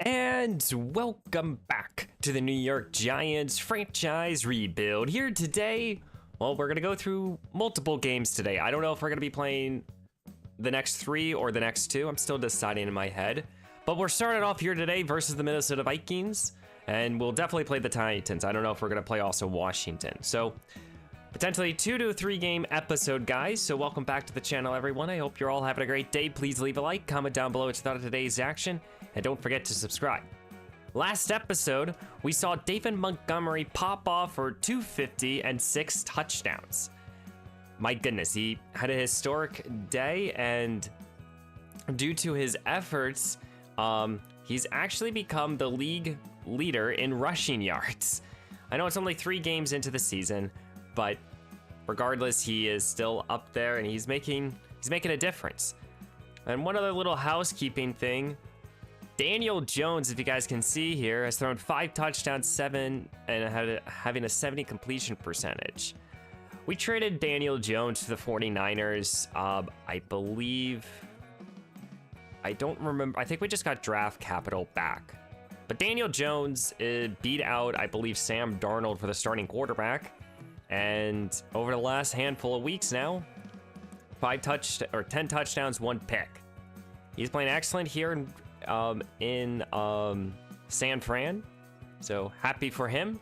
And welcome back to the New York Giants franchise rebuild. Here today, well, we're going to go through multiple games today. I don't know if we're going to be playing the next 3 or the next 2. I'm still deciding in my head. But we're starting off here today versus the Minnesota Vikings. And we'll definitely play the Titans. I don't know if we're going to play also Washington. So potentially 2 to 3 game episode, guys. So welcome back to the channel, everyone. I hope you're all having a great day. Please leave a like, comment down below what you thought of today's action, and don't forget to subscribe. Last episode, we saw David Montgomery pop off for 250 and 6 touchdowns. My goodness, he had a historic day, and due to his efforts, he's actually become the league leader in rushing yards. I know it's only 3 games into the season, but regardless, he is still up there and he's making a difference. And one other little housekeeping thing, Daniel Jones, if you guys can see here, has thrown 5 touchdowns, 7, and having a 70 completion percentage. We traded Daniel Jones to the 49ers, I believe, I don't remember, I think we just got draft capital back. But Daniel Jones beat out, I believe, Sam Darnold for the starting quarterback. And over the last handful of weeks now, 10 touchdowns, 1 pick. He's playing excellent here in San Fran, so happy for him.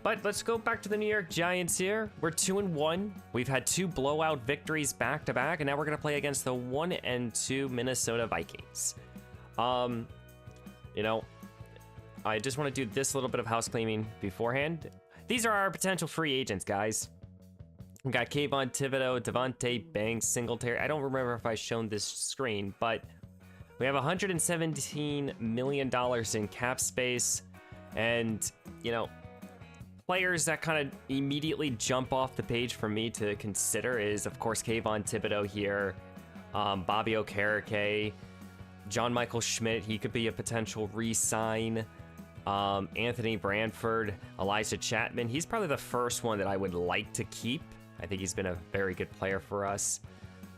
But let's go back to the New York Giants here. We're 2-1. We've had 2 blowout victories back to back, and now we're gonna play against the 1-2 Minnesota Vikings. You know, I just want to do this little bit of house cleaning beforehand. These are our potential free agents, guys. We got Kayvon Thibodeau, Devontae Banks, Singletary. I don't remember if I've shown this screen, but we have $117 million in cap space. And, you know, players that kind of immediately jump off the page for me to consider is, of course, Kayvon Thibodeau here, Bobby Okereke, John Michael Schmidt. He could be a potential re-sign. Anthony Branford, Elijah Chapman. He's probably the first one that I would like to keep. I think he's been a very good player for us.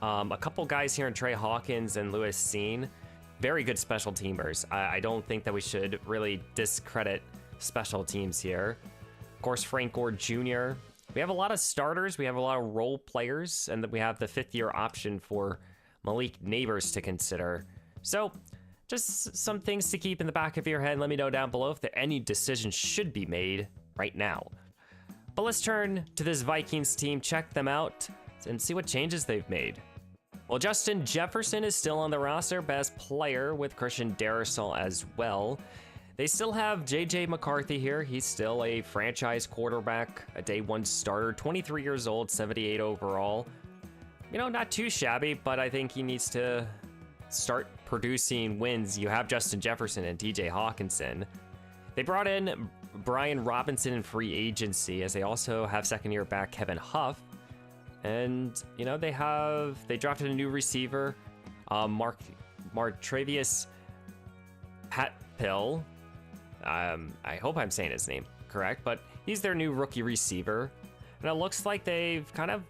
A couple guys here in Trey Hawkins and Lewis Seen. Very good special teamers. I don't think that we should really discredit special teams here. Of course, Frank Gore Jr. We have a lot of starters. We have a lot of role players. And then we have the 5th-year option for Malik Neighbors to consider. So just some things to keep in the back of your head. Let me know down below if any decisions should be made right now. But let's turn to this Vikings team, check them out, and see what changes they've made. Well, Justin Jefferson is still on the roster, best player, with Christian Darrisaw as well. They still have J.J. McCarthy here. He's still a franchise quarterback, a day 1 starter, 23 years old, 78 overall. You know, not too shabby, but I think he needs to start producing wins. You have Justin Jefferson and TJ Hawkinson. They brought in Brian Robinson in free agency, as they also have 2nd-year back Kevin Huff. And, you know, they drafted a new receiver, Martravius Patpill. I hope I'm saying his name correct, but he's their new rookie receiver. And it looks like they've kind of,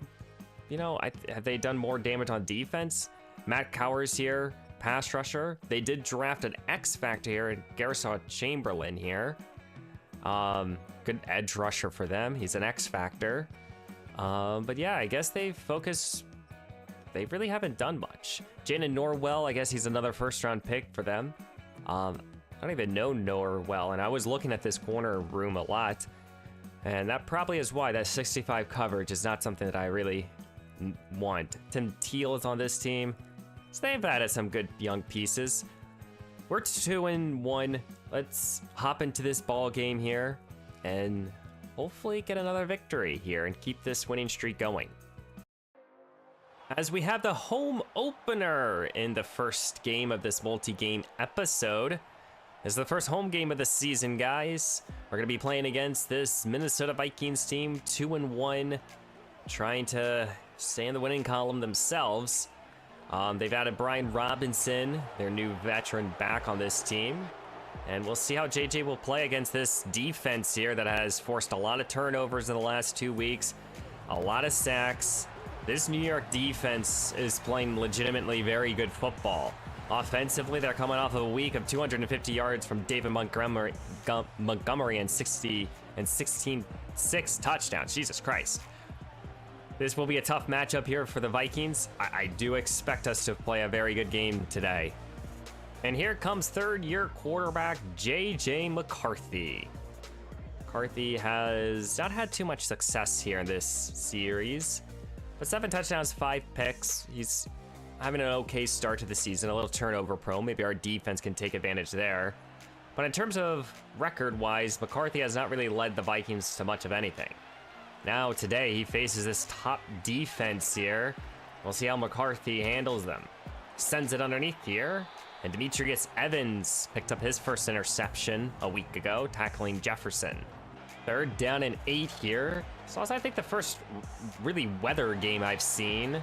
you know, have they done more damage on defense? Matt Cowers here, pass rusher. They did draft an X factor here in Garrison Chamberlain here. Good edge rusher for them. He's an X factor. But yeah, I guess they really haven't done much. Jaden Norwell, I guess he's another 1st-round pick for them. I don't even know Norwell, and I was looking at this corner room a lot, and that probably is why that 65 coverage is not something that I really want. Tim Teal is on this team. So they've added some good young pieces. We're 2-1. Let's hop into this ball game here and hopefully get another victory here and keep this winning streak going. As we have the home opener in the first game of this multi-game episode. This is the first home game of the season, guys. We're going to be playing against this Minnesota Vikings team, 2-1, trying to stay in the winning column themselves. They've added Brian Robinson, their new veteran, back on this team. And we'll see how JJ will play against this defense here that has forced a lot of turnovers in the last 2 weeks. A lot of sacks. This New York defense is playing legitimately very good football. Offensively, they're coming off of a week of 250 yards from David Montgomery and 6 touchdowns. Jesus Christ. This will be a tough matchup here for the Vikings. I do expect us to play a very good game today. And here comes third-year quarterback J.J. McCarthy. McCarthy has not had too much success here in this series, but 7 touchdowns, 5 picks. He's having an okay start to the season, a little turnover prone. Maybe our defense can take advantage there. But in terms of record-wise, McCarthy has not really led the Vikings to much of anything. Now today he faces this top defense here. We'll see how McCarthy handles them. Sends it underneath here, and Demetrius Evans picked up his first interception a week ago, tackling Jefferson. Third down and 8 here. So I think the first really weather game I've seen.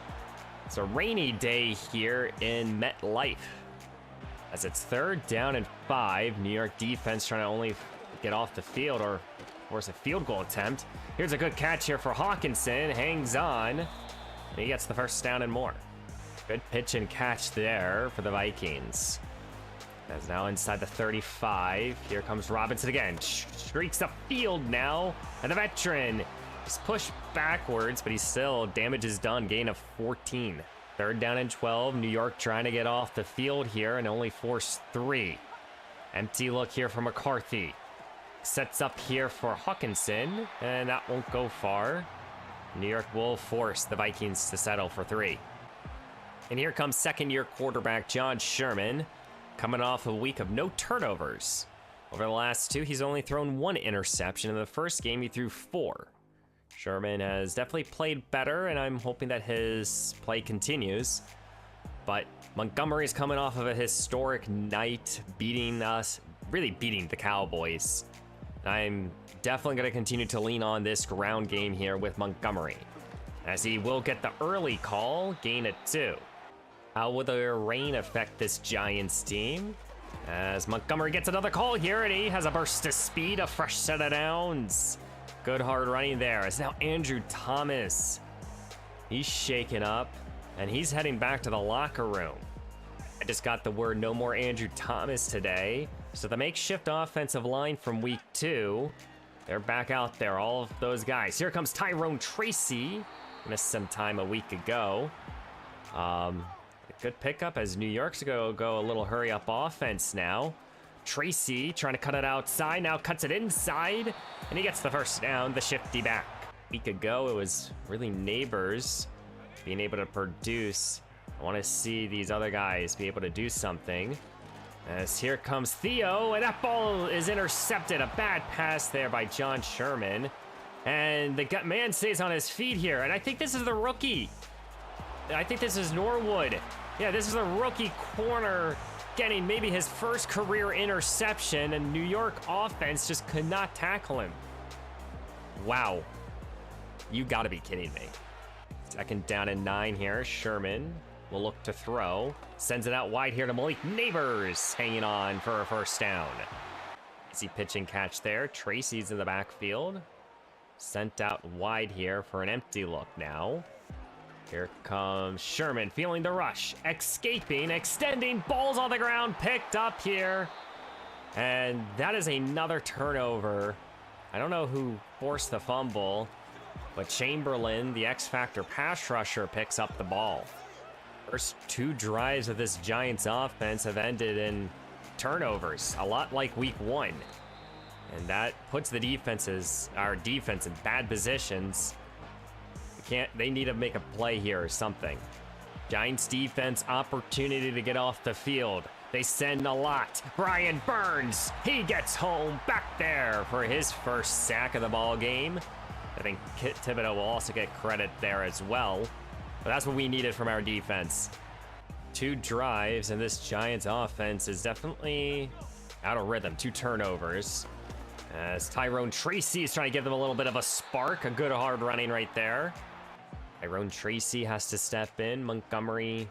It's a rainy day here in MetLife. As it's third down and 5, New York defense trying to only get off the field or force a field goal attempt. Here's a good catch here for Hawkinson, hangs on, and he gets the first down and more. Good pitch and catch there for the Vikings. That's now inside the 35. Here comes Robinson again. Streaks the field now. And the veteran is pushed backwards, but he's still, damage is done. Gain of 14. Third down and 12. New York trying to get off the field here and only force 3. Empty look here for McCarthy. Sets up here for Hawkinson, and that won't go far. New York will force the Vikings to settle for 3. And here comes second-year quarterback John Sherman, coming off a week of no turnovers. Over the last 2, he's only thrown 1 interception. In the first game, he threw 4. Sherman has definitely played better, and I'm hoping that his play continues. But Montgomery's coming off of a historic night, beating us, really beating the Cowboys. I'm definitely going to continue to lean on this ground game here with Montgomery, as he will get the early call, gain of 2. How will the rain affect this Giants team? As Montgomery gets another call here, and he has a burst of speed, a fresh set of downs. Good hard running there. It's now Andrew Thomas. He's shaken up, and he's heading back to the locker room. I just got the word no more Andrew Thomas today. So the makeshift offensive line from week 2, they're back out there, all of those guys. Here comes Tyrone Tracy. Missed some time a week ago. A good pickup as New York's go a little hurry up offense now. Tracy trying to cut it outside, now cuts it inside, and he gets the first down, the shifty back. A week ago, it was really Neighbors being able to produce. I want to see these other guys be able to do something. As here comes Theo, and that ball is intercepted. A bad pass there by John Sherman. And the man stays on his feet here, and I think this is the rookie. I think this is Norwood. Yeah, this is a rookie corner getting maybe his first career interception, and New York offense just could not tackle him. Wow. You gotta be kidding me. Second down and 9 here. Sherman will look to throw. Sends it out wide here to Malik Neighbors, hanging on for a first down. See pitch and catch there. Tracy's in the backfield. Sent out wide here for an empty look now. Here comes Sherman, feeling the rush. Escaping, extending, balls on the ground, picked up here. And that is another turnover. I don't know who forced the fumble, but Chamberlain, the X-Factor pass rusher, picks up the ball. First 2 drives of this Giants offense have ended in turnovers, a lot like week 1. And that puts our defense in bad positions. They need to make a play here or something. Giants defense, opportunity to get off the field. They send a lot. Brian Burns, he gets home back there for his first sack of the ball game. I think Kit Thibodeau will also get credit there as well. But that's what we needed from our defense. 2 drives, and this Giants offense is definitely out of rhythm. 2 turnovers. As Tyrone Tracy is trying to give them a little bit of a spark. A good hard running right there. Tyrone Tracy has to step in. Montgomery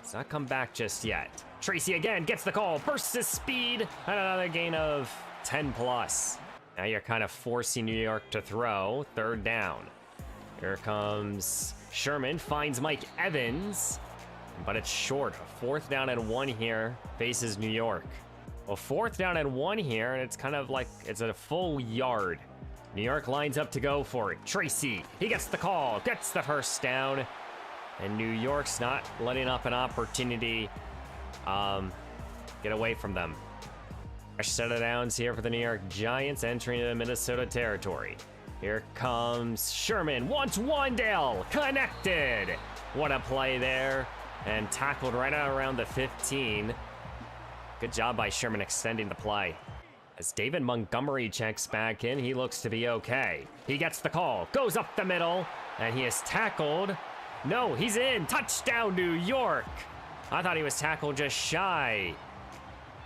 does not come back just yet. Tracy again gets the call. Bursts his speed. And another gain of 10 plus. Now you're kind of forcing New York to throw. Third down. Here comes Sherman. Finds Mike Evans. but it's short. 4th down and 1 here, faces New York. Well, 4th down and 1 here, and it's kind of like it's a full yard. New York lines up to go for it. Tracy, he gets the call, gets the first down, and New York's not letting up an opportunity get away from them. Fresh set of downs here for the New York Giants entering the Minnesota territory. Here comes Sherman, wants Wandale, connected. What a play there, and tackled right out around the 15. Good job by Sherman extending the play. As David Montgomery checks back in, he looks to be okay. He gets the call, goes up the middle, and he is tackled. No, he's in, touchdown New York. I thought he was tackled just shy.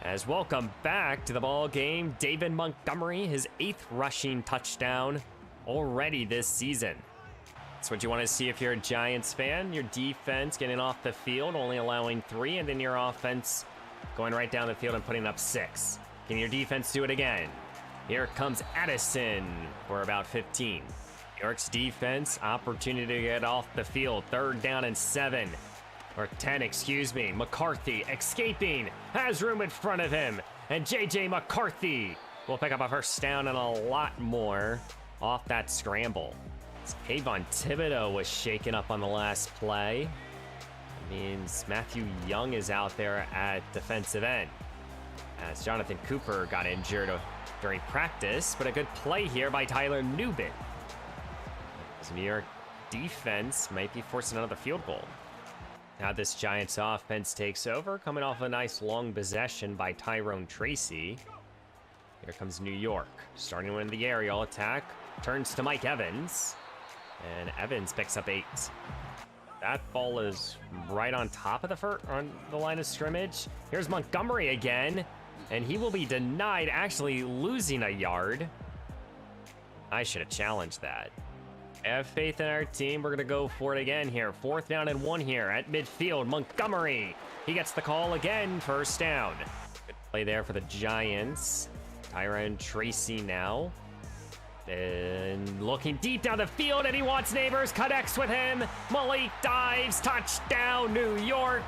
As welcome back to the ball game, David Montgomery, his 8th rushing touchdown already this season. That's what you want to see if you're a Giants fan. Your defense getting off the field, only allowing 3, and then your offense going right down the field and putting up 6. Can your defense do it again? Here comes Addison for about 15. New York's defense, opportunity to get off the field. 3rd down and 7. Or 10, excuse me. McCarthy escaping, has room in front of him. And J.J. McCarthy will pick up a first down and a lot more off that scramble. Kayvon Thibodeau was shaken up on the last play. It means Matthew Young is out there at defensive end, as Jonathan Cooper got injured during practice, but a good play here by Tyler Nubin. As New York defense might be forcing another field goal. Now this Giants offense takes over, coming off a nice long possession by Tyrone Tracy. Here comes New York, starting with the aerial attack, turns to Mike Evans, and Evans picks up 8. That ball is right on top of on the line of scrimmage. Here's Montgomery again, and he will be denied, actually losing a yard. I should have challenged that. Have faith in our team. We're going to go for it again here. 4th down and 1 here at midfield. Montgomery, he gets the call again, first down. Good play there for the Giants. Tyrone Tracy now. And looking deep down the field, and he wants Neighbors, connects with him. Malik dives, touchdown, New York.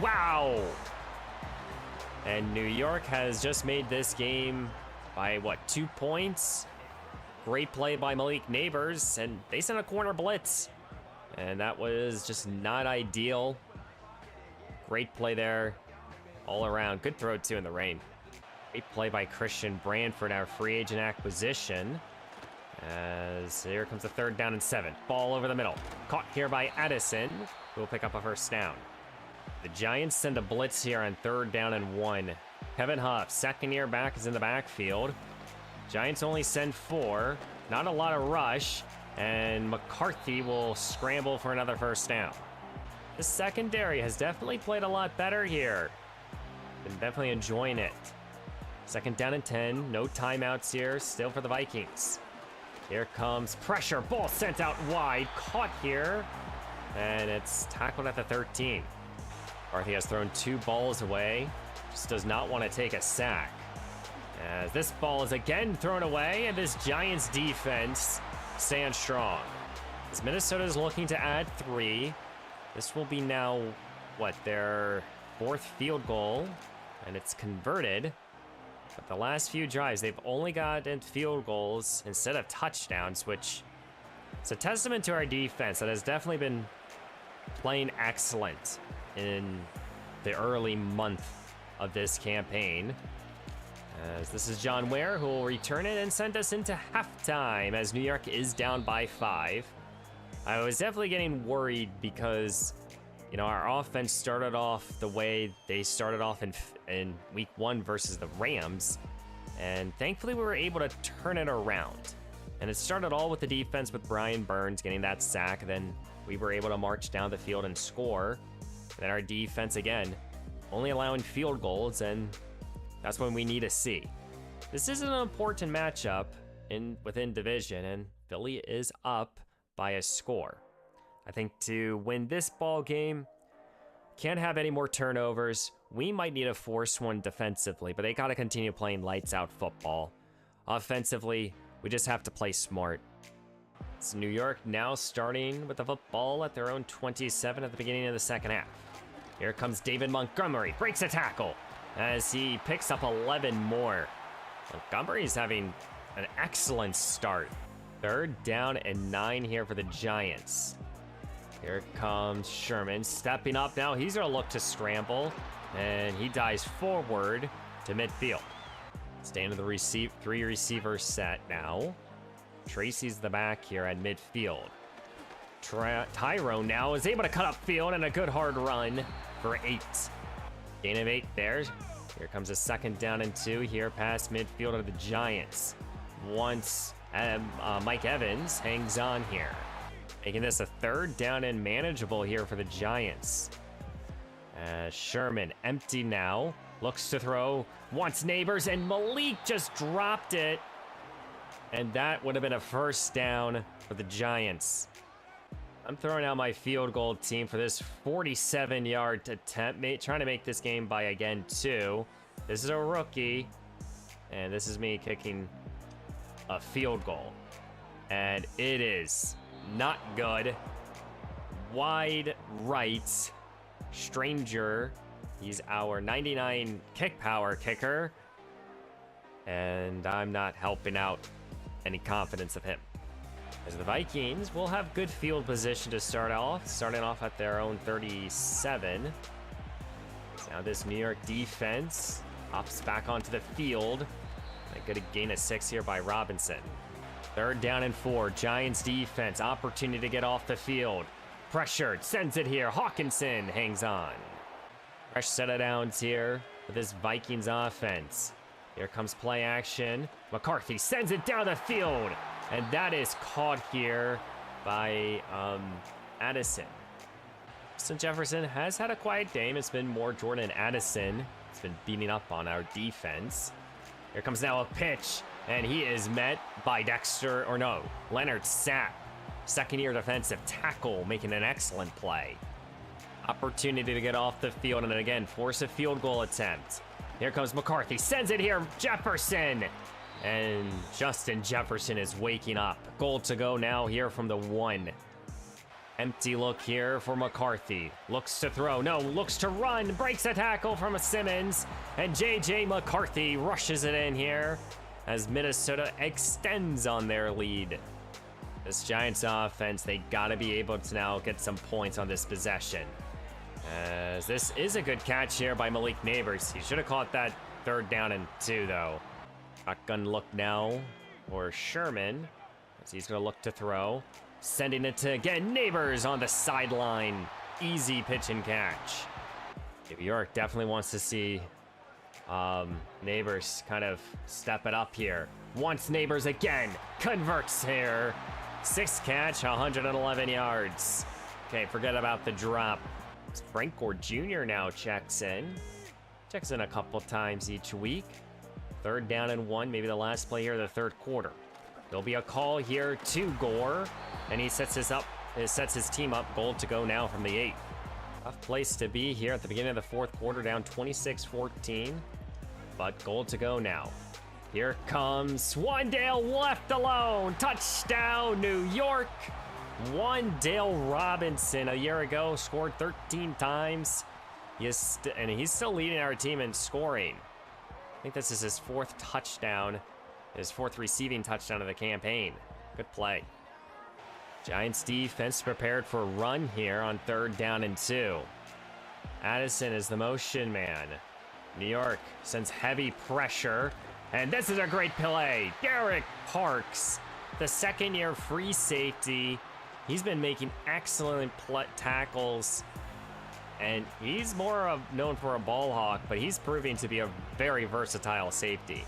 Wow. And New York has just made this game by, what, 2 points? Great play by Malik Neighbors, and they sent a corner blitz. And that was just not ideal. Great play there all around. Good throw, too, in the rain. Great play by Christian Branford, our free agent acquisition. As here comes the 3rd down and 7. Ball over the middle. Caught here by Addison, who will pick up a first down. The Giants send a blitz here on 3rd down and 1. Kevin Huff, second year back, is in the backfield. Giants only send 4. Not a lot of rush. And McCarthy will scramble for another first down. The secondary has definitely played a lot better here. Been definitely enjoying it. 2nd down and 10. No timeouts here. Still for the Vikings. Here comes pressure. Ball sent out wide. Caught here. And it's tackled at the 13. McCarthy has thrown 2 balls away. Just does not want to take a sack. As this ball is again thrown away, and this Giants defense stands strong. As Minnesota is looking to add 3, this will be now, what, their 4th field goal, and it's converted. But the last few drives, they've only gotten field goals instead of touchdowns, which is a testament to our defense that has definitely been playing excellent in the early month of this campaign. As this is John Ware, who will return it and send us into halftime as New York is down by 5. I was definitely getting worried because, you know, our offense started off the way they started off in week 1 versus the Rams. And thankfully we were able to turn it around. And it started all with the defense with Brian Burns getting that sack. Then we were able to march down the field and score. And then our defense, again, only allowing field goals, and that's when we need to see. This is an important matchup within division, and Philly is up by a score. I think to win this ball game, can't have any more turnovers. We might need to force one defensively, but they got to continue playing lights out football. Offensively, we just have to play smart. It's New York now starting with the football at their own 27 at the beginning of the second half. Here comes David Montgomery, breaks a tackle as he picks up 11 more. Montgomery's having an excellent start. 3rd down and 9 here for the Giants. Here comes Sherman, stepping up now. He's gonna look to scramble, and he dives forward to midfield. Staying to the 3 receiver set now. Tracy's the back here at midfield. Tyrone now is able to cut upfield and a good hard run for 8. Gain of 8 there. Here comes a 2nd down and 2 here past midfield of the Giants. Once Mike Evans hangs on here, making this a 3rd down and manageable here for the Giants. Sherman empty now, looks to throw, wants Neighbors, and Malik just dropped it. And that would have been a 1st down for the Giants. I'm throwing out my field goal team for this 47-yard attempt, trying to make this game by, again, 2. This is a rookie, and this is me kicking a field goal. And it is not good. Wide right. Stranger. He's our 99 kick power kicker. And I'm not helping out any confidence of him. As the Vikings will have good field position to start off, starting off at their own 37. So now this New York defense hops back onto the field. A good gain of 6 here by Robinson. 3rd down and 4. Giants defense, opportunity to get off the field. Pressured, sends it here. Hawkinson hangs on. Fresh set of downs here for this Vikings offense. Here comes play action. McCarthy sends it down the field. And that is caught here by Addison. Justin Jefferson has had a quiet game. It's been more Jordan Addison. It's been beating up on our defense. Here comes now a pitch, and he is met by Leonard Sapp. 2nd-year defensive tackle, making an excellent play. Opportunity to get off the field, and again, force a field goal attempt. Here comes McCarthy, sends it here, Jefferson. And Justin Jefferson is waking up. Goal to go now here from the 1. Empty look here for McCarthy. Looks to throw, no, looks to run, breaks a tackle from a Simmons, and J.J. McCarthy rushes it in here as Minnesota extends on their lead. This Giants offense, they gotta be able to now get some points on this possession. As this is a good catch here by Malik Neighbors. He should have caught that 3rd down and 2 though. Shotgun look now for Sherman as he's gonna look to throw. Sending it to, again, Neighbors on the sideline. Easy pitch and catch. New York definitely wants to see Neighbors kind of step it up here. Wants Neighbors again. Converts here. 6th catch, 111 yards. Okay, forget about the drop. Frank Gore Jr. now checks in. Checks in a couple times each week. 3rd down and 1, maybe the last play here of the 3rd quarter. There'll be a call here to Gore, and he sets his team up. Goal to go now from the 8. Tough place to be here at the beginning of the 4th quarter, down 26-14, but goal to go now. Here comes Wandale, left alone. Touchdown, New York. Wandale Robinson a year ago scored 13 times. He's still leading our team in scoring. I think this is his 4th touchdown, his 4th receiving touchdown of the campaign. Good play. Giants defense prepared for a run here on 3rd down and 2. Addison is the motion man. New York sends heavy pressure, and this is a great play. Derek Parks, the 2nd-year free safety. He's been making excellent tackles, and he's more known for a ball hawk, but he's proving to be a very versatile safety.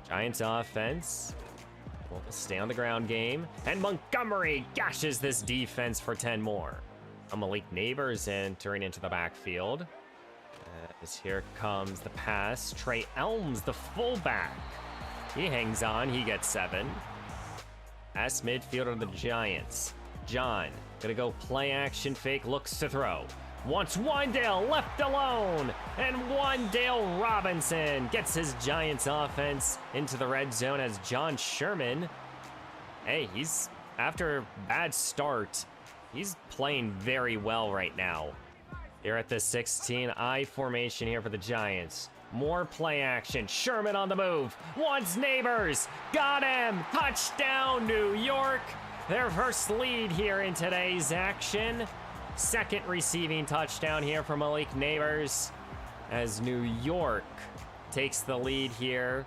Giants offense will stay on the ground game, and Montgomery gashes this defense for 10 more. Malik Neighbors entering into the backfield. As here comes the pass. Trey Elms, the fullback. He hangs on, he gets 7. As midfielder of the Giants. John, gonna go play action fake, looks to throw. Wants Wandale left alone, and Wandale Robinson gets his Giants offense into the red zone as John Sherman. Hey, he's after a bad start, he's playing very well right now. Here at the 16, I formation here for the Giants. More play action. Sherman on the move. Wants Neighbors. Got him. Touchdown, New York. Their first lead here in today's action. Second receiving touchdown here from Malik Neighbors as New York takes the lead here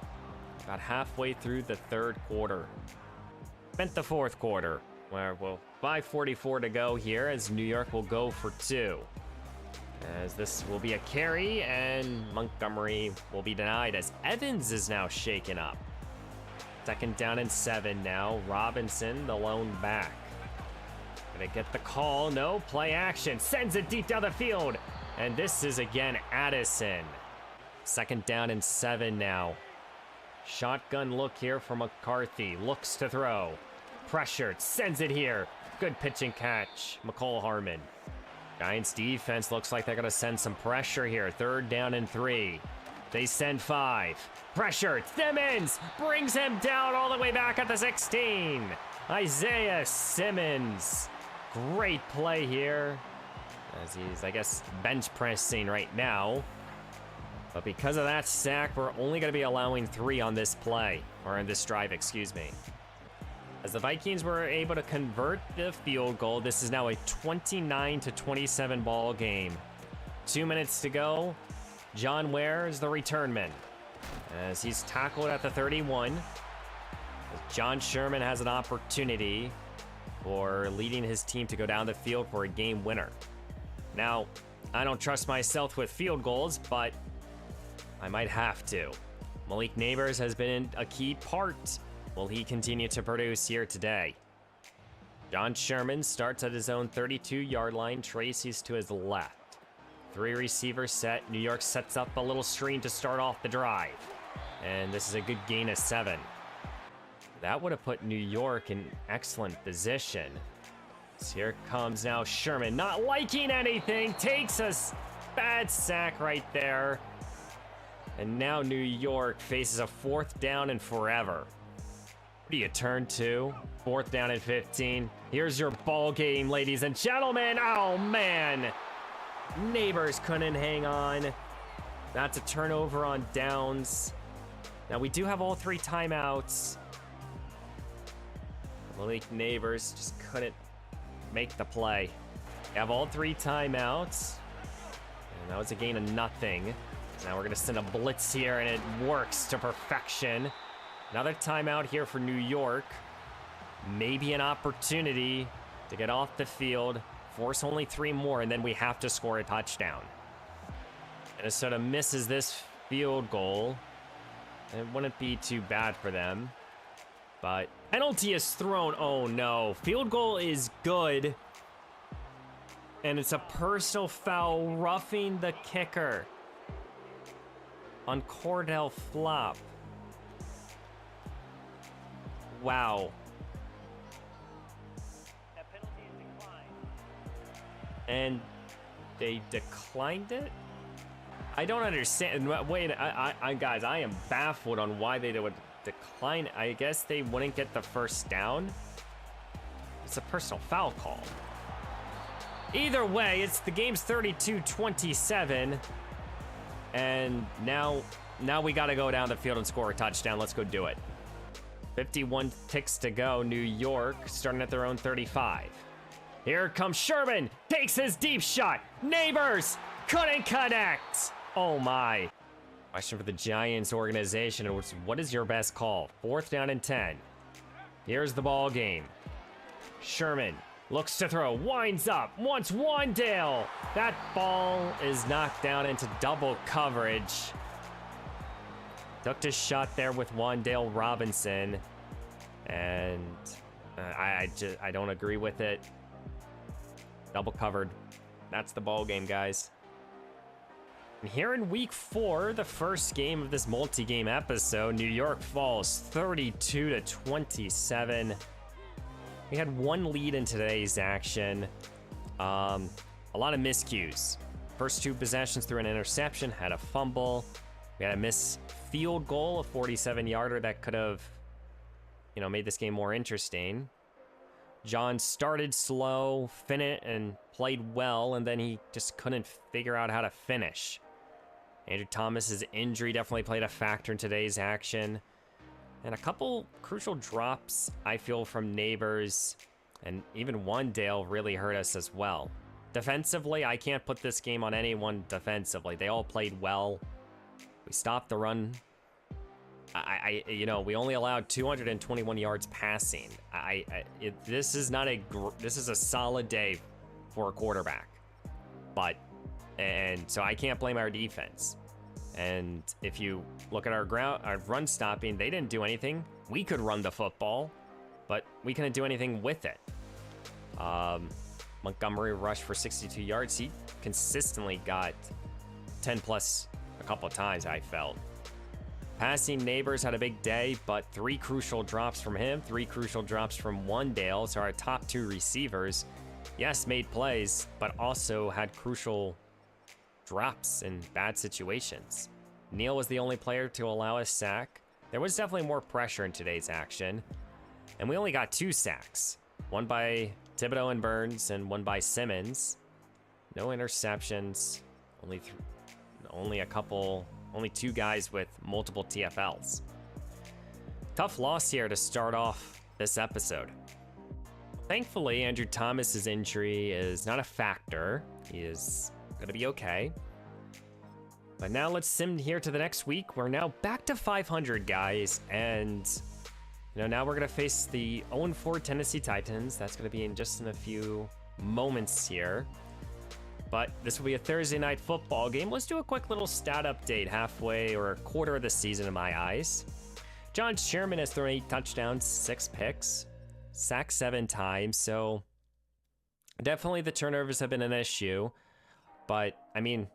about halfway through the third quarter. Spent the fourth quarter, where 5:44 to go here as New York will go for 2. As this will be a carry, and Montgomery will be denied as Evans is now shaken up. Second down and 7 now. Robinson, the lone back. Gonna get the call. No, play action. Sends it deep down the field. And this is again Addison. Second down and 7 now. Shotgun look here for McCarthy. Looks to throw. Pressured. Sends it here. Good pitch and catch. McCall Harmon. Giants defense looks like they're going to send some pressure here. Third down and 3. They send 5. Pressure. Simmons brings him down all the way back at the 16. Isaiah Simmons. Great play here. As he's, I guess, bench pressing right now. But because of that sack, we're only going to be allowing 3 on this play. Or on this drive, excuse me. As the Vikings were able to convert the field goal, this is now a 29-27 ball game. 2 minutes to go. John Ware is the return man, as he's tackled at the 31. As John Sherman has an opportunity for leading his team to go down the field for a game winner. Now, I don't trust myself with field goals, but I might have to. Malik Neighbors has been a key part. Will he continue to produce here today? John Sherman starts at his own 32-yard line. Tracy's to his left. 3 receivers set. New York sets up a little screen to start off the drive. And this is a good gain of 7. That would have put New York in excellent position. So here comes now Sherman, not liking anything. Takes a bad sack right there. And now New York faces a 4th down and forever. What do you turn to? 4th down and 15. Here's your ball game, ladies and gentlemen. Oh, man. Neighbors couldn't hang on. That's a turnover on downs. Now, we do have all 3 timeouts. Malik Neighbors just couldn't make the play. We have all 3 timeouts. And that was a gain of nothing. So now we're going to send a blitz here, and it works to perfection. Another timeout here for New York. Maybe an opportunity to get off the field, force only 3 more, and then we have to score a touchdown. Minnesota misses this field goal. It wouldn't be too bad for them. But penalty is thrown. Oh no. Field goal is good. And it's a personal foul, roughing the kicker on Cordell Flop. Wow. That penalty is declined. And they declined it? I don't understand. Wait, guys, I am baffled on why they would decline. I guess they wouldn't get the first down. It's a personal foul call. Either way, it's the game's 32-27. And now we got to go down the field and score a touchdown. Let's go do it. 51 ticks to go. New York starting at their own 35. Here comes Sherman. Takes his deep shot. Neighbors couldn't connect. Oh my. Question for the Giants organization. What is your best call? 4th down and 10. Here's the ball game. Sherman looks to throw. Winds up. Wants Wandale. That ball is knocked down into double coverage. Took a shot there with Wandale Robinson, and I don't agree with it. Double covered. That's the ball game, guys. And here in week 4, the first game of this multi-game episode, New York falls 32-27. We had 1 lead in today's action. A lot of miscues. First 2 possessions through an interception, had a fumble. We had a missed field goal, a 47-yarder that could have, made this game more interesting. John started slow, finished, and played well, and then he just couldn't figure out how to finish. Andrew Thomas's injury definitely played a factor in today's action. And a couple crucial drops, I feel, from Neighbors, and even one Dale really hurt us as well. Defensively, I can't put this game on anyone defensively. They all played well. We stopped the run. We only allowed 221 yards passing. This is a solid day for a quarterback. And so I can't blame our defense. And if you look at our run stopping, they didn't do anything. We could run the football, but we couldn't do anything with it. Montgomery rushed for 62 yards. He consistently got 10 plus a couple of times, I felt. Passing, Neighbors had a big day, but 3 crucial drops from him, 3 crucial drops from one Dale. So our top 2 receivers, yes, made plays, but also had crucial drops in bad situations. Neal was the only player to allow a sack. There was definitely more pressure in today's action, and we only got 2 sacks. One by Thibodeau and Burns, and one by Simmons. No interceptions. Only 2 guys with multiple TFLs. Tough loss here to start off this episode. Thankfully, Andrew Thomas's injury is not a factor. He is gonna be okay. But now let's sim here to the next week. We're now back to 500, guys, and now we're gonna face the 0-4 Tennessee Titans. That's gonna be in a few moments here. But this will be a Thursday night football game. Let's do a quick little stat update halfway or a quarter of the season in my eyes. John Sherman has thrown 8 touchdowns, 6 picks, sacked 7 times. So definitely the turnovers have been an issue. But I mean,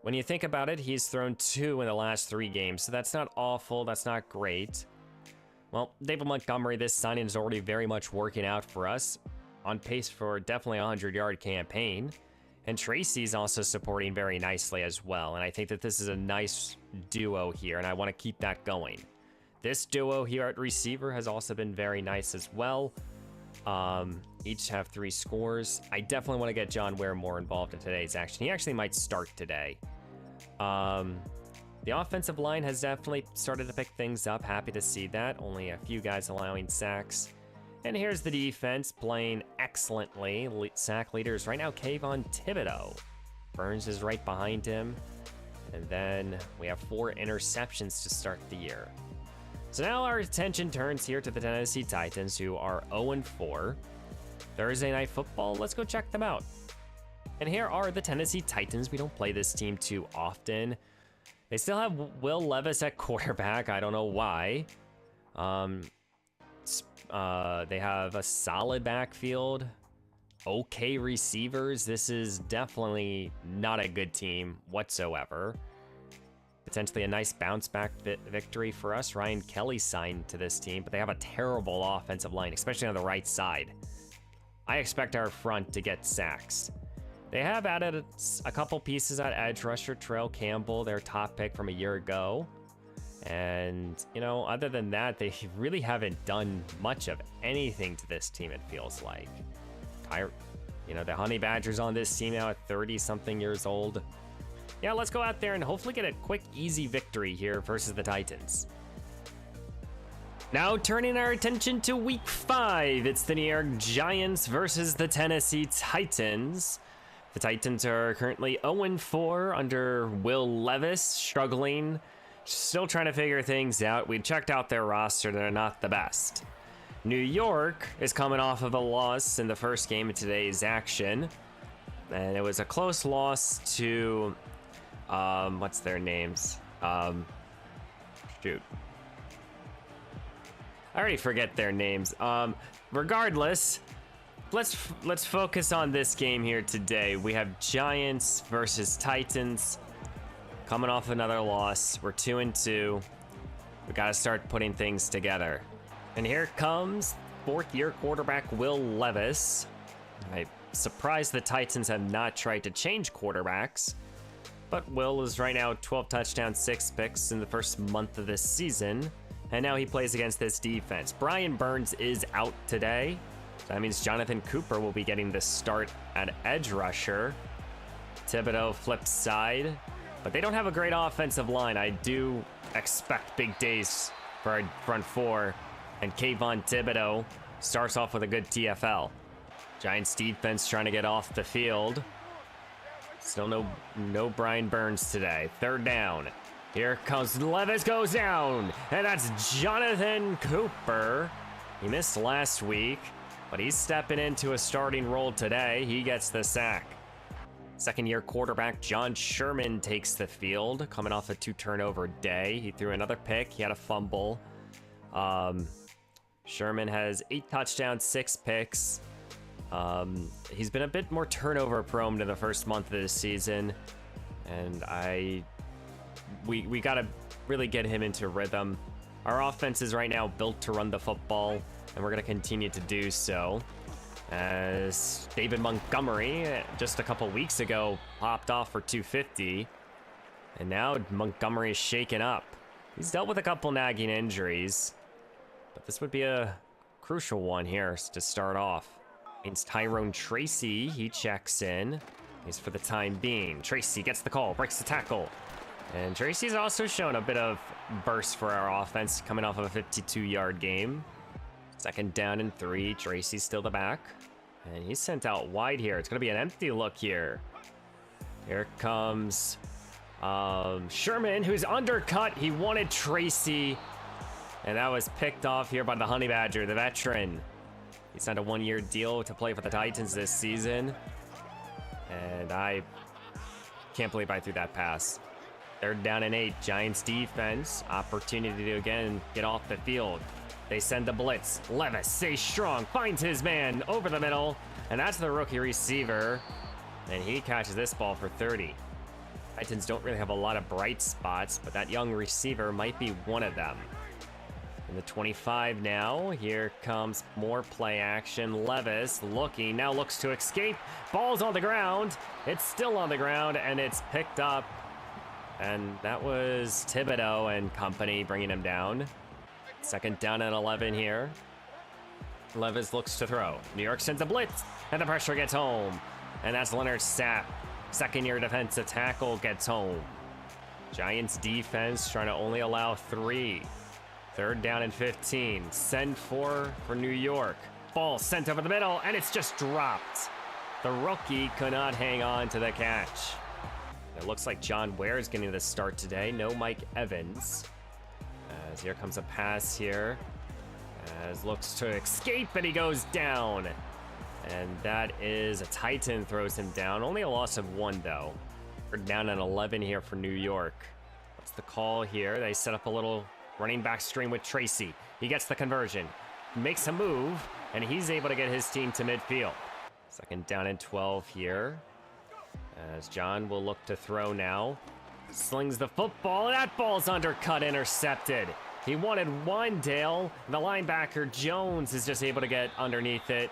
when you think about it, he's thrown 2 in the last 3 games. So that's not awful. That's not great. Well, David Montgomery, this signing is already very much working out for us. On pace for definitely a 100-yard campaign. And Tracy's also supporting very nicely as well. And I think that this is a nice duo here, and I want to keep that going. This duo here at receiver has also been very nice as well. Each have 3 scores. I definitely want to get John Ware more involved in today's action. He actually might start today. The offensive line has definitely started to pick things up. Happy to see that. Only a few guys allowing sacks. And here's the defense playing excellently. Sack leaders right now, Kayvon Thibodeau. Burns is right behind him. And then we have 4 interceptions to start the year. So now our attention turns here to the Tennessee Titans, who are 0-4. Thursday night football, let's go check them out. And here are the Tennessee Titans. We don't play this team too often. They still have Will Levis at quarterback. I don't know why. They have a solid backfield, okay receivers. This is definitely not a good team whatsoever. Potentially a nice bounce back victory for us. Ryan Kelly signed to this team, but they have a terrible offensive line, especially on the right side. I expect our front to get sacks. They have added a couple pieces at edge rusher. Trell Campbell, their top pick from a year ago. And, other than that, they really haven't done much of anything to this team, it feels like. The Honey Badgers on this team now at 30-something years old. Yeah, let's go out there and hopefully get a quick, easy victory here versus the Titans. Now turning our attention to week 5. It's the New York Giants versus the Tennessee Titans. The Titans are currently 0-4 under Will Levis, struggling. Still trying to figure things out. We checked out their roster. They're not the best. New York is coming off of a loss in the first game of today's action. And it was a close loss to, what's their names? Shoot. I already forget their names. Regardless, let's focus on this game here today. We have Giants versus Titans. Coming off another loss. We're 2-2. We got to start putting things together. And here comes 4th-year quarterback Will Levis. I'm surprised the Titans have not tried to change quarterbacks. But Will is right now 12 touchdowns, 6 picks in the first month of this season. And now he plays against this defense. Brian Burns is out today. That means Jonathan Cooper will be getting the start at edge rusher. Thibodeau flips side, but they don't have a great offensive line. I do expect big days for our front four, and Kayvon Thibodeau starts off with a good TFL. Giants defense trying to get off the field. Still no Brian Burns today. Third down. Here comes Levis, goes down, and that's Jonathan Cooper. He missed last week, but he's stepping into a starting role today. He gets the sack. Second-year quarterback John Sherman takes the field, coming off a 2-turnover day. He threw another pick. He had a fumble. Sherman has 8 touchdowns, 6 picks. He's been a bit more turnover prone in the first month of this season, and we gotta really get him into rhythm. Our offense is right now built to run the football, and we're gonna continue to do so. As David Montgomery, just a couple weeks ago, popped off for 250, and now Montgomery is shaken up. He's dealt with a couple nagging injuries, but this would be a crucial one here to start off. It's Tyrone Tracy. He checks in. He's for the time being. Tracy gets the call, breaks the tackle. And Tracy's also shown a bit of burst for our offense coming off of a 52-yard game. Second down and 3. Tracy's still the back. And he's sent out wide here. It's going to be an empty look here. Here comes Sherman, who's undercut. He wanted Tracy. And that was picked off here by the Honey Badger, the veteran. He signed a 1-year deal to play for the Titans this season. And I can't believe I threw that pass. Third down and 8. Giants defense. Opportunity to again get off the field. They send the blitz. Levis stays strong. Finds his man over the middle. And that's the rookie receiver. And he catches this ball for 30. Titans don't really have a lot of bright spots, but that young receiver might be one of them. In the 25 now, here comes more play action. Levis looking, now looks to escape. Ball's on the ground. It's still on the ground, and it's picked up. And that was Thibodeau and company bringing him down. Second down and 11 here. Levis looks to throw. New York sends a blitz, and the pressure gets home. And that's Leonard Sapp. Second-year defensive tackle gets home. Giants defense trying to only allow 3. Third down and 15. Send 4 for New York. Ball sent over the middle, and it's just dropped. The rookie could not hang on to the catch. It looks like John Ware is getting the start today. No Mike Evans. As here comes a pass here. As looks to escape, and he goes down. And that is a Titan throws him down. Only a loss of 1, though. Third down and 11 here for New York. What's the call here? They set up a little running back stream with Tracy. He gets the conversion, makes a move, and he's able to get his team to midfield. Second down and 12 here. As John will look to throw now. Slings the football, and that ball's undercut, intercepted. He wanted Wandale. The linebacker Jones is just able to get underneath it.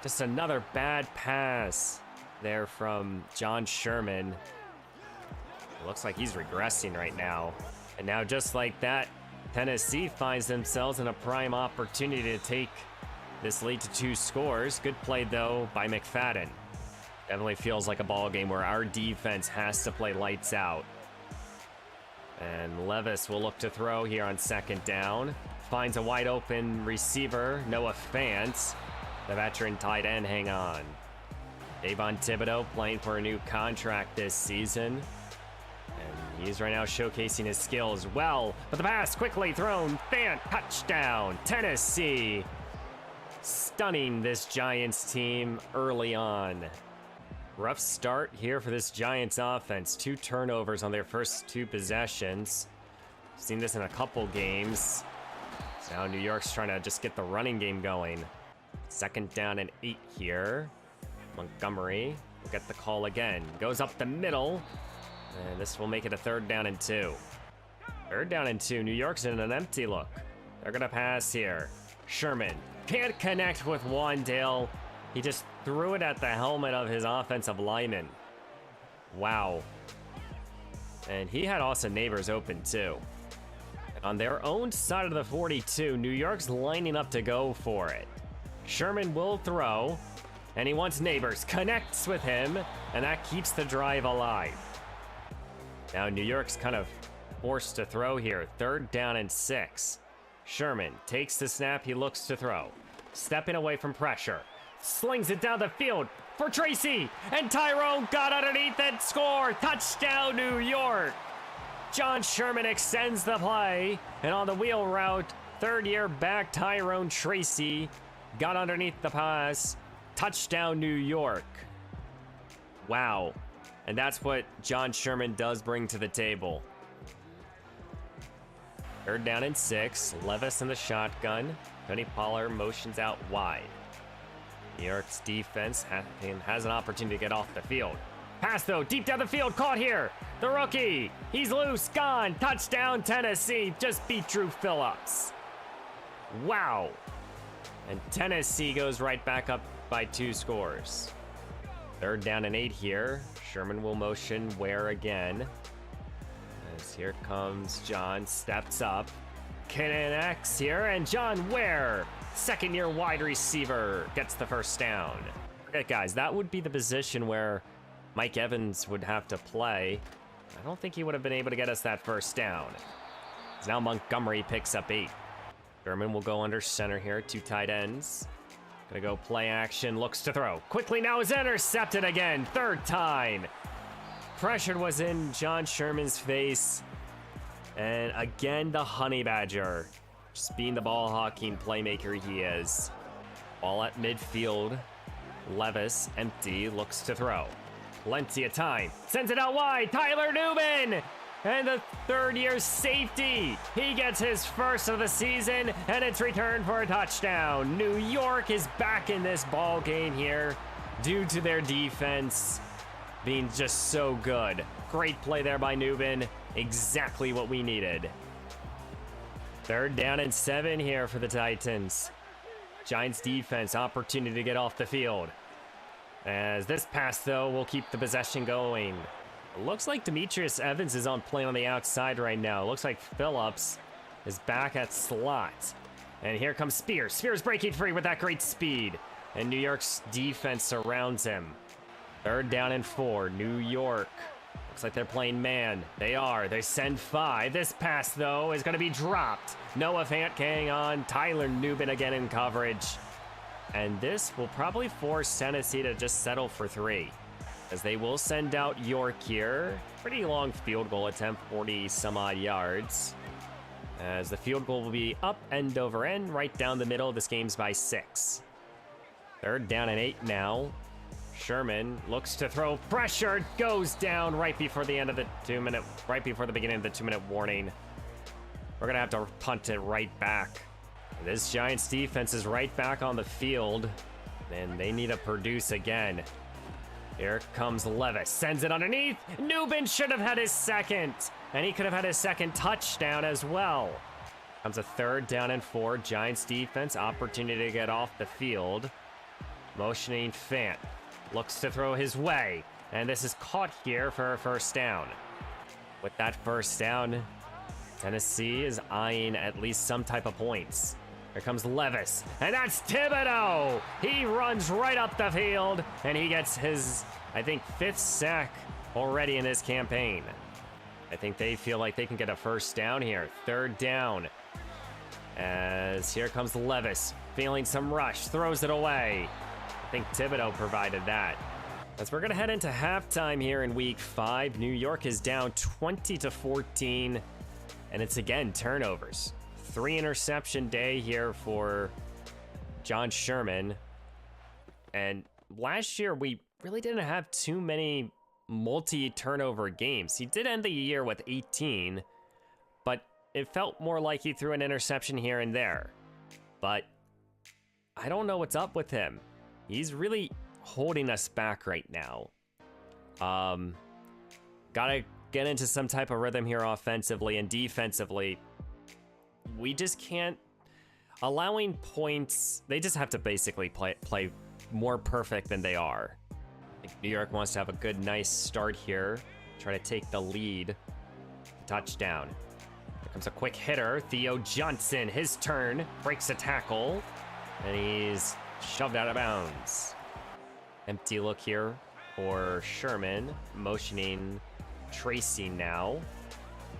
Just another bad pass there from John Sherman. It looks like he's regressing right now. And now just like that, Tennessee finds themselves in a prime opportunity to take this lead to 2 scores. Good play, though, by McFadden. Definitely feels like a ball game where our defense has to play lights out. And Levis will look to throw here on second down. Finds a wide open receiver, Noah Fant. The veteran tight end hang on. Kayvon Thibodeau playing for a new contract this season. And he's right now showcasing his skills well. But the pass quickly thrown. Fant, touchdown. Tennessee stunning this Giants team early on. Rough start here for this Giants offense. 2 turnovers on their first 2 possessions. Seen this in a couple games. So now New York's trying to just get the running game going. Second down and 8 here. Montgomery will get the call again. Goes up the middle. And this will make it a third down and 2. Third down and 2. New York's in an empty look. They're going to pass here. Sherman can't connect with Wandale. He just threw it at the helmet of his offensive lineman. Wow. And he had Austin Neighbors open too. And on their own side of the 42, New York's lining up to go for it. Sherman will throw, and he wants Neighbors. Connects with him, and that keeps the drive alive. Now New York's kind of forced to throw here. 3rd down and 6. Sherman takes the snap, he looks to throw. Stepping away from pressure. Slings it down the field for Tracy, and Tyrone got underneath and score. Touchdown, New York. John Sherman extends the play, and on the wheel route, 3rd-year back Tyrone Tracy got underneath the pass. Touchdown, New York. Wow. And that's what John Sherman does bring to the table. 3rd down and 6. Levis in the shotgun. Tony Pollard motions out wide. New York's defense has an opportunity to get off the field. Pass, though, deep down the field, caught here. The rookie, he's loose, gone. Touchdown, Tennessee. Just beat Drew Phillips. Wow. And Tennessee goes right back up by 2 scores. 3rd down and 8 here. Sherman will motion Ware again. As here comes John, steps up. Connects here, and John Ware, 2nd-year wide receiver, gets the 1st down. Okay, guys, that would be the position where Mike Evans would have to play. I don't think he would have been able to get us that 1st down. Now Montgomery picks up 8. Sherman will go under center here, 2 tight ends. Gonna go play action, looks to throw. Quickly now is intercepted again, 3rd time. Pressure was in John Sherman's face. And again, the Honey Badger. Just being the ball hawking playmaker he is. Ball at midfield. Levis, empty, looks to throw. Plenty of time. Sends it out wide. Tyler Newman! And the 3rd-year safety. He gets his 1st of the season, and it's returned for a touchdown. New York is back in this ball game here due to their defense being just so good. Great play there by Newman. Exactly what we needed. 3rd down and 7 here for the Titans. Giants defense, opportunity to get off the field. As this pass, though, will keep the possession going. It looks like Demetrius Evans is playing on the outside right now. It looks like Phillips is back at slot. And here comes Spears. Spears breaking free with that great speed. And New York's defense surrounds him. 3rd down and 4, New York. Looks like they're playing man. They are. They send 5. This pass, though, is going to be dropped. Noah Fant hang on. Tyler Newman again in coverage. And this will probably force Tennessee to just settle for 3. As they will send out York here. Pretty long field goal attempt, 40-some-odd yards. As the field goal will be up end over end, right down the middle. This game's by 6. 3rd down and 8 now. Sherman looks to throw. Pressure goes down right before the end of the 2-minute, right before the beginning of the 2-minute warning. We're gonna have to punt it right back. This Giants defense is right back on the field, and they need to produce again. Here comes Levis, sends it underneath. Newman should have had his 2nd, and he could have had his 2nd touchdown as well. Comes a 3rd down and 4. Giants defense, opportunity to get off the field. Motioning Fant, looks to throw his way, and this is caught here for a 1st down. With that 1st down, Tennessee is eyeing at least some type of points. Here comes Levis, and that's Thibodeau. He runs right up the field, and he gets his, I think, 5th sack already in this campaign. I think they feel like they can get a 1st down here. 3rd down. As here comes Levis, feeling some rush, throws it away. I think Thibodeau provided that. As we're gonna head into halftime here in week 5, New York is down 20-14, and it's again turnovers. 3 interception day here for John Sherman. And last year, we really didn't have too many multi-turnover games. He did end the year with 18, but it felt more like he threw an interception here and there. But I don't know what's up with him. He's really holding us back right now. Gotta get into some type of rhythm here offensively and defensively. We just can't, allowing points, they just have to basically play more perfect than they are. I think New York wants to have a good, nice start here, try to take the lead. Touchdown. Here comes a quick hitter, Theo Johnson, his turn, breaks a tackle, and he's Shoved out of bounds. Empty look here for Sherman, motioning Tracy now.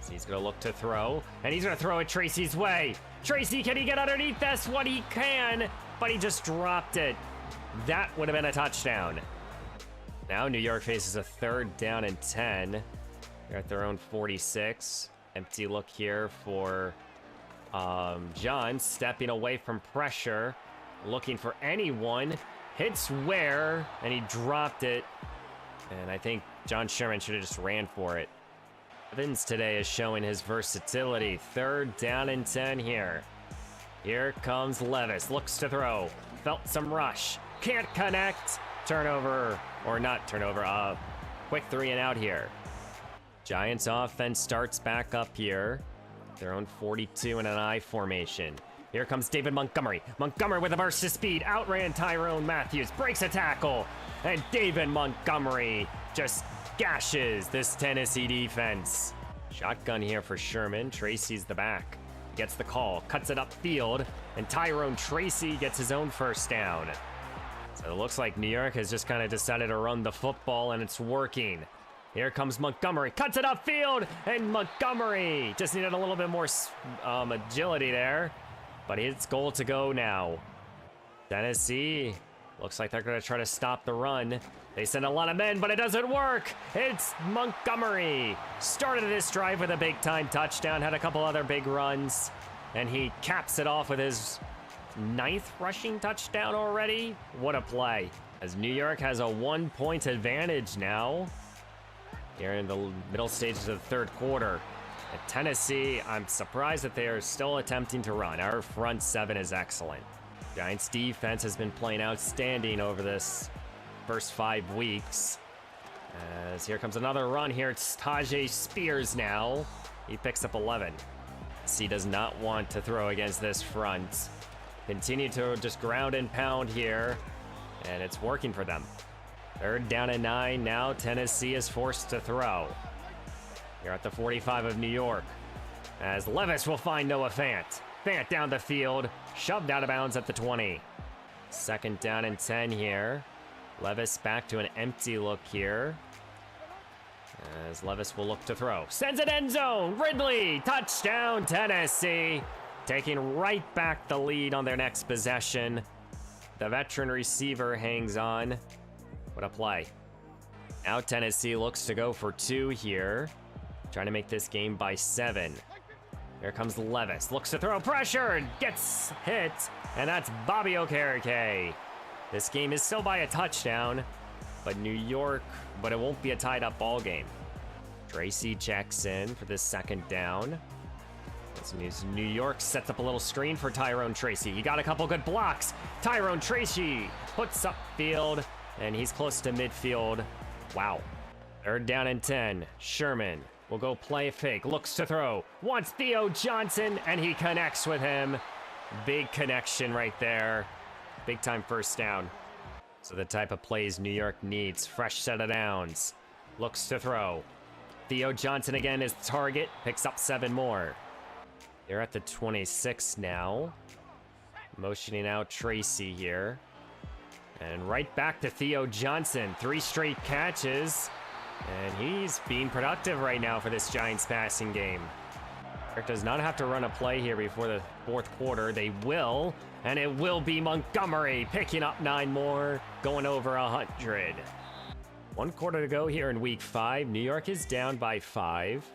So he's gonna look to throw, and he's gonna throw it Tracy's way. Tracy, can he get underneath this? What he can, but he just dropped it. That would have been a touchdown. Now New York faces a 3rd down and 10. They're at their own 46. Empty look here for John, stepping away from pressure, looking for anyone. Hits Ware, and he dropped it. And I think John Sherman should have just ran for it. Evans today is showing his versatility. 3rd down and 10 here. Here comes Levis, looks to throw. Felt some rush, can't connect. Turnover, or not turnover, quick 3 and out here. Giants offense starts back up here. Their own 42 in an I formation. Here comes David Montgomery. Montgomery with a burst of speed. Outran Tyrone Matthews. Breaks a tackle. And David Montgomery just gashes this Tennessee defense. Shotgun here for Sherman. Tracy's the back. Gets the call. Cuts it upfield. And Tyrone Tracy gets his own 1st down. So it looks like New York has just kind of decided to run the football, and it's working. Here comes Montgomery, cuts it upfield, and Montgomery just needed a little bit more agility there, but it's goal to go now. Tennessee looks like they're going to try to stop the run. They send a lot of men, but it doesn't work. It's Montgomery. Started this drive with a big-time touchdown, had a couple other big runs, and he caps it off with his 9th rushing touchdown already. What a play. As New York has a 1-point advantage now. Here in the middle stages of the 3rd quarter. At Tennessee, I'm surprised that they are still attempting to run. Our front 7 is excellent. Giants defense has been playing outstanding over this first 5 weeks. As here comes another run here. It's Tajay Spears now. He picks up 11. Tennessee does not want to throw against this front. Continue to just ground and pound here, and it's working for them. 3rd down and 9. Now Tennessee is forced to throw. Here at the 45 of New York, as Levis will find Noah Fant. Fant down the field, shoved out of bounds at the 20. 2nd down and 10 here. Levis back to an empty look here. As Levis will look to throw. Sends it end zone. Ridley, touchdown Tennessee. Taking right back the lead on their next possession. The veteran receiver hangs on. What a play. Now Tennessee looks to go for 2 here. Trying to make this game by 7. Here comes Levis. Looks to throw, pressure, gets hit. And that's Bobby Okereke. This game is still by a touchdown. But it won't be a tied up ball game. Tracy checks in for this 2nd down. As New York sets up a little screen for Tyrone Tracy. He got a couple good blocks. Tyrone Tracy puts up field, and he's close to midfield. Wow. 3rd down and 10. Sherman will go play fake. Looks to throw. Wants Theo Johnson, and he connects with him. Big connection right there. Big time 1st down. So the type of plays New York needs. Fresh set of downs. Looks to throw. Theo Johnson again is the target. Picks up 7 more. They're at the 26 now. Motioning out Tracy here. And right back to Theo Johnson. 3 straight catches. And he's being productive right now for this Giants passing game. Eric does not have to run a play here before the 4th quarter. They will. And it will be Montgomery picking up 9 more. Going over 100. 1 quarter to go here in week 5. New York is down by 5.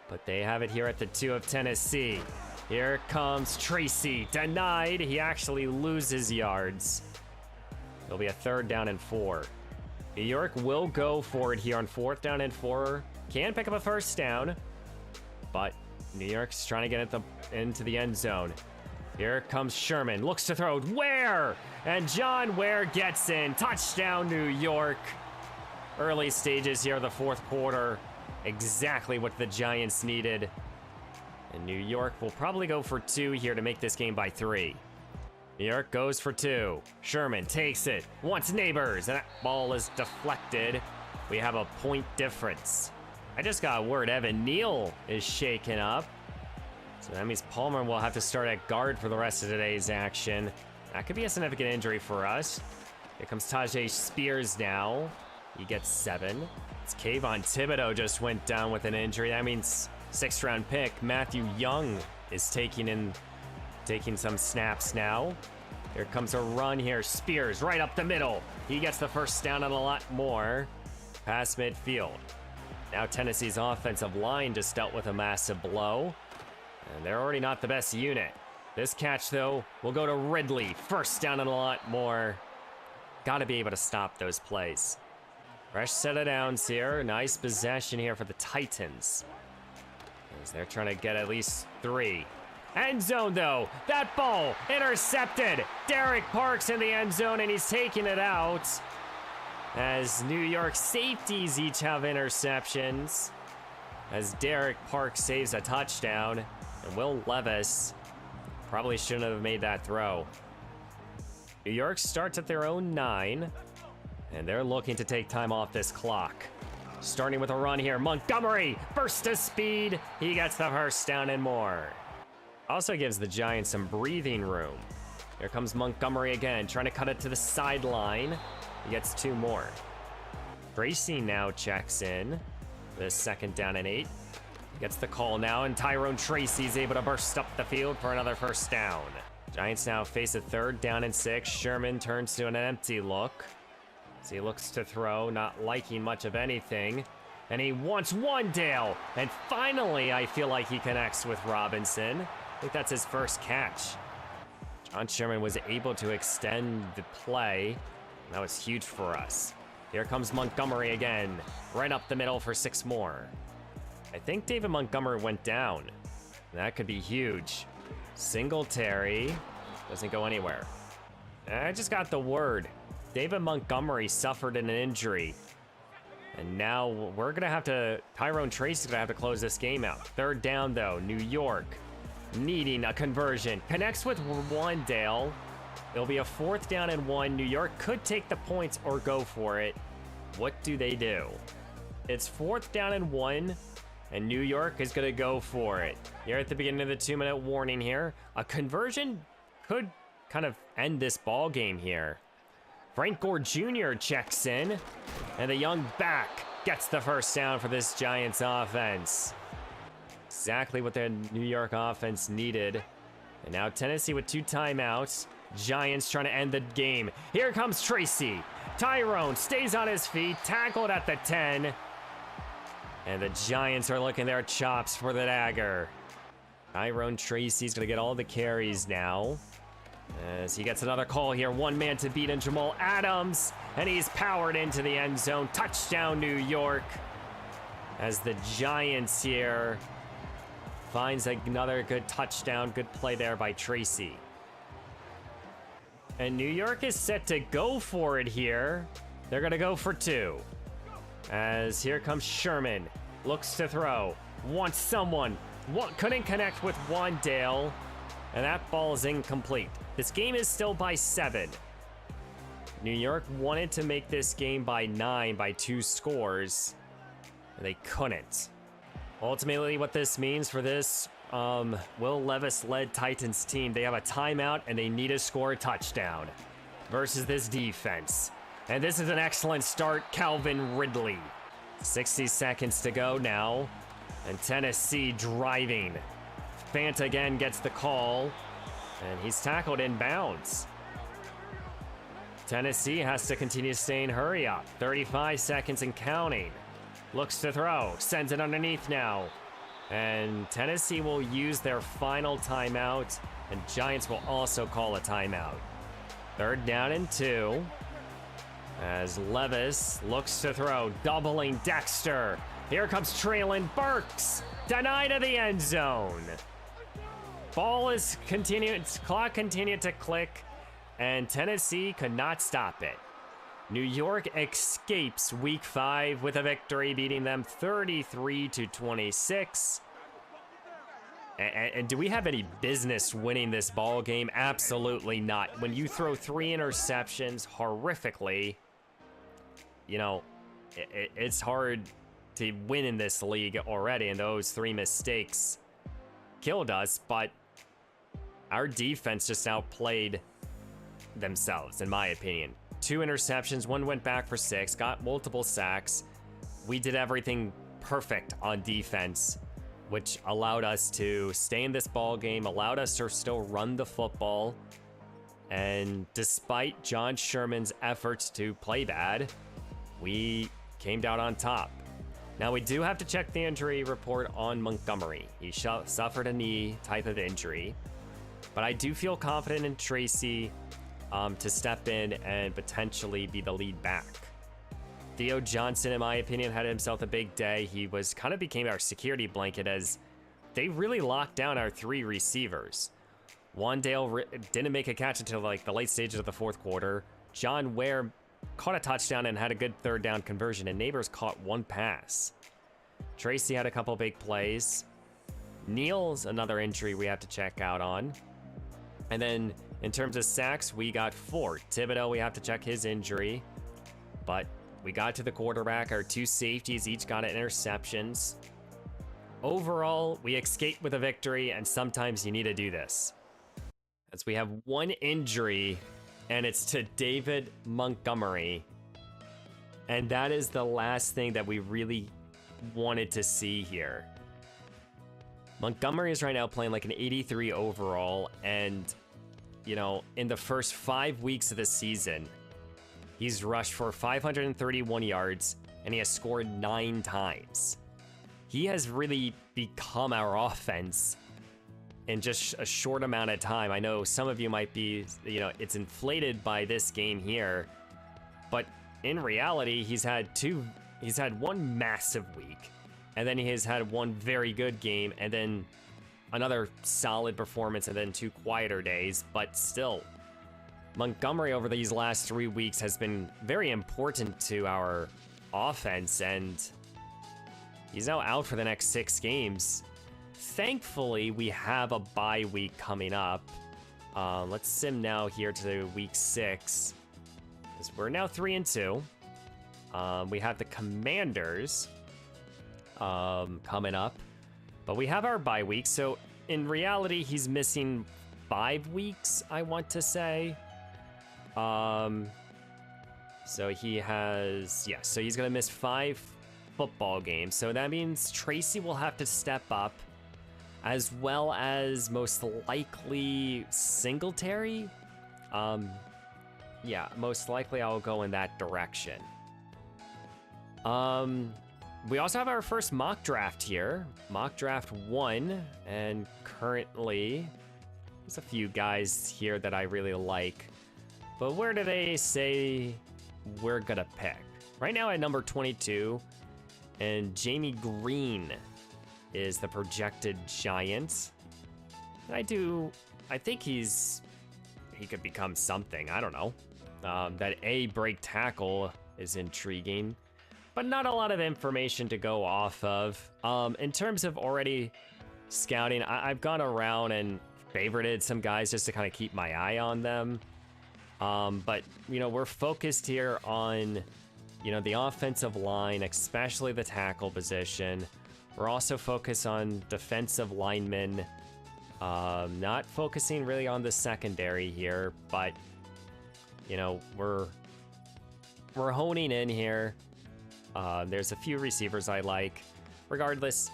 But they have it here at the 2 of Tennessee. Here comes Tracy. Denied. He actually loses yards. It'll be a 3rd down and 4. New York will go for it here on 4th down and 4. Can pick up a 1st down. But New York's trying to get into the end zone. Here comes Sherman. Looks to throw. Ware! And John Ware gets in. Touchdown, New York. Early stages here of the 4th quarter. Exactly what the Giants needed. And New York will probably go for 2 here to make this game by 3. New York goes for 2. Sherman takes it. Wants Neighbors. And that ball is deflected. We have a point difference. I just got word Evan Neal is shaken up. So that means Palmer will have to start at guard for the rest of today's action. That could be a significant injury for us. Here comes Tajay Spears now. He gets 7. It's Kayvon Thibodeau just went down with an injury. That means 6th round pick Matthew Young is taking some snaps now. Here comes a run here. Spears right up the middle. He gets the first down and a lot more. Past midfield. Now Tennessee's offensive line just dealt with a massive blow. And they're already not the best unit. This catch, though, will go to Ridley. First down and a lot more. Got to be able to stop those plays. Fresh set of downs here. Nice possession here for the Titans, as they're trying to get at least 3. End zone, though. That ball intercepted. Derek Parks in the end zone, and he's taking it out. As New York safeties each have interceptions. As Derek Parks saves a touchdown. And Will Levis probably shouldn't have made that throw. New York starts at their own 9. And they're looking to take time off this clock. Starting with a run here. Montgomery, burst to speed. He gets the first down and more. Also gives the Giants some breathing room. Here comes Montgomery again, trying to cut it to the sideline. He gets 2 more. Tracy now checks in. This 2nd down and 8. Gets the call now, and Tyrone Tracy's able to burst up the field for another first down. Giants now face a 3rd down and 6. Sherman turns to an empty look. As he looks to throw, not liking much of anything. And he wants Wandale. And finally, I feel like he connects with Robinson. I think that's his first catch. John Sherman was able to extend the play. That was huge for us. Here comes Montgomery again. Right up the middle for 6 more. I think David Montgomery went down. That could be huge. Singletary doesn't go anywhere. I just got the word. David Montgomery suffered an injury. And now we're going to have to... Tyrone Tracy's going to have to close this game out. 3rd down, though. New York needing a conversion. Connects with Wandale. It'll be a 4th down and 1. New York could take the points or go for it. What do they do? It's 4th down and 1. And New York is going to go for it. Here at the beginning of the 2-minute warning here. A conversion could kind of end this ball game here. Frank Gore Jr. checks in, and the young back gets the first down for this Giants offense. Exactly what the New York offense needed. And now Tennessee with 2 timeouts. Giants trying to end the game. Here comes Tracy. Tyrone stays on his feet, tackled at the 10. And the Giants are looking their chops for the dagger. Tyrone Tracy's gonna get all the carries now. As he gets another call here, 1 man to beat in Jamal Adams, and he's powered into the end zone. Touchdown, New York. As the Giants here finds another good touchdown. Good play there by Tracy. And New York is set to go for it here. They're gonna go for 2. As here comes Sherman. Looks to throw. Wants someone. Couldn't connect with Wandale. And that ball is incomplete. This game is still by 7. New York wanted to make this game by 9 by 2 scores. And they couldn't. Ultimately, what this means for this Will Levis-led Titans team, they have a timeout and they need to score a touchdown versus this defense. And this is an excellent start, Calvin Ridley. 60 seconds to go now. And Tennessee driving. Fant again gets the call. And he's tackled in bounds. Tennessee has to continue staying hurry up. 35 seconds and counting. Looks to throw. Sends it underneath now. And Tennessee will use their final timeout. And Giants will also call a timeout. 3rd down and 2. As Levis looks to throw, doubling Dexter. Here comes Traylon Burks, denied to the end zone. Ball is continuing, clock continued to click, and Tennessee could not stop it. New York escapes Week 5 with a victory, beating them 33-26. And do we have any business winning this ball game? Absolutely not. When you throw 3 interceptions horrifically, you know, it's hard to win in this league already, and those 3 mistakes killed us, but our defense just outplayed themselves, in my opinion. 2 interceptions, 1 went back for 6, got multiple sacks. We did everything perfect on defense, which allowed us to stay in this ball game, allowed us to still run the football. And despite John Sherman's efforts to play bad, we came down on top. Now, we do have to check the injury report on Montgomery. He suffered a knee type of injury, but I do feel confident in Tracy to step in and potentially be the lead back. Theo Johnson, in my opinion, had himself a big day. He kind of became our security blanket as they really locked down our 3 receivers. Wandale didn't make a catch until like the late stages of the 4th quarter. John Ware caught a touchdown and had a good 3rd down conversion, and Neighbors caught 1 pass. Tracy had a couple big plays. Neal's another injury we have to check out on. And then in terms of sacks, we got 4. Thibodeau, we have to check his injury, but we got to the quarterback. Our 2 safeties each got interceptions. Overall, we escaped with a victory, and sometimes you need to do this. As we have 1 injury, and it's to David Montgomery. And that is the last thing that we really wanted to see here. Montgomery is right now playing like an 83 overall, and, you know, in the first 5 weeks of the season, he's rushed for 531 yards, and he has scored 9 times. He has really become our offense in just a short amount of time. I know some of you might be, you know, it's inflated by this game here, but in reality, he's had 1 massive week, and then he has had 1 very good game, and then another solid performance, and then 2 quieter days, but still, Montgomery over these last 3 weeks has been very important to our offense, and he's now out for the next 6 games. Thankfully, we have a bye week coming up. Let's sim now here to week 6. Because we're now 3-2. We have the Commanders coming up. But we have our bye week. So in reality, he's missing 5 weeks, I want to say. So he has, yeah, so he's going to miss 5 football games. So that means Tracy will have to step up, as well as most likely Singletary. Yeah, most likely I'll go in that direction. We also have our first mock draft here, mock draft 1, and currently there's a few guys here that I really like, but where do they say we're gonna pick? Right now at number 22, and Jamie Green is the projected Giant. And I think he could become something, I don't know. That A break tackle is intriguing, but not a lot of information to go off of. In terms of already scouting, I've gone around and favorited some guys just to kind of keep my eye on them. But, you know, we're focused here on, you know, the offensive line, especially the tackle position. We're also focused on defensive linemen, not focusing really on the secondary here, but, you know, we're honing in here. There's a few receivers I like. Regardless,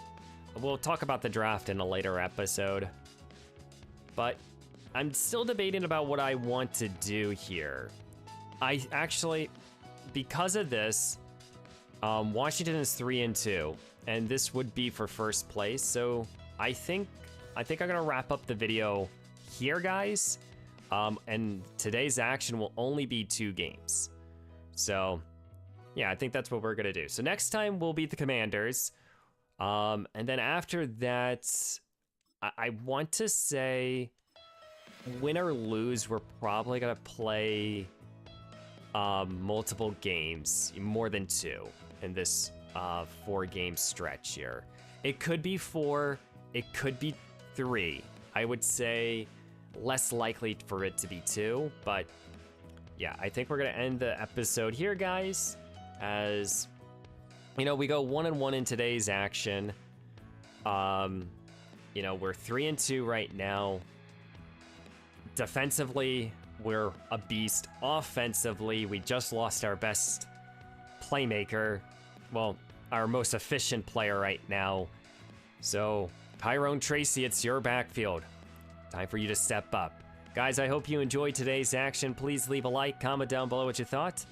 we'll talk about the draft in a later episode, but I'm still debating about what I want to do here. I actually, because of this, Washington is 3-2, and this would be for first place. So I think I'm gonna wrap up the video here, guys. And today's action will only be 2 games. So yeah, I think that's what we're gonna do. So next time we'll beat the Commanders. And then after that, I want to say, win or lose, we're probably gonna play multiple games, more than 2 in this 4-game stretch here. It could be 4, it could be 3. I would say less likely for it to be 2, but yeah, I think we're gonna end the episode here, guys, as you know, we go 1-1 in today's action. You know, we're 3-2 right now. Defensively, we're a beast. Offensively, we just lost our best playmaker. Well, our most efficient player right now. So, Tyrone Tracy, it's your backfield. Time for you to step up. Guys, I hope you enjoyed today's action. Please leave a like, comment down below what you thought,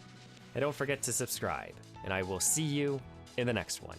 and don't forget to subscribe. And I will see you in the next one.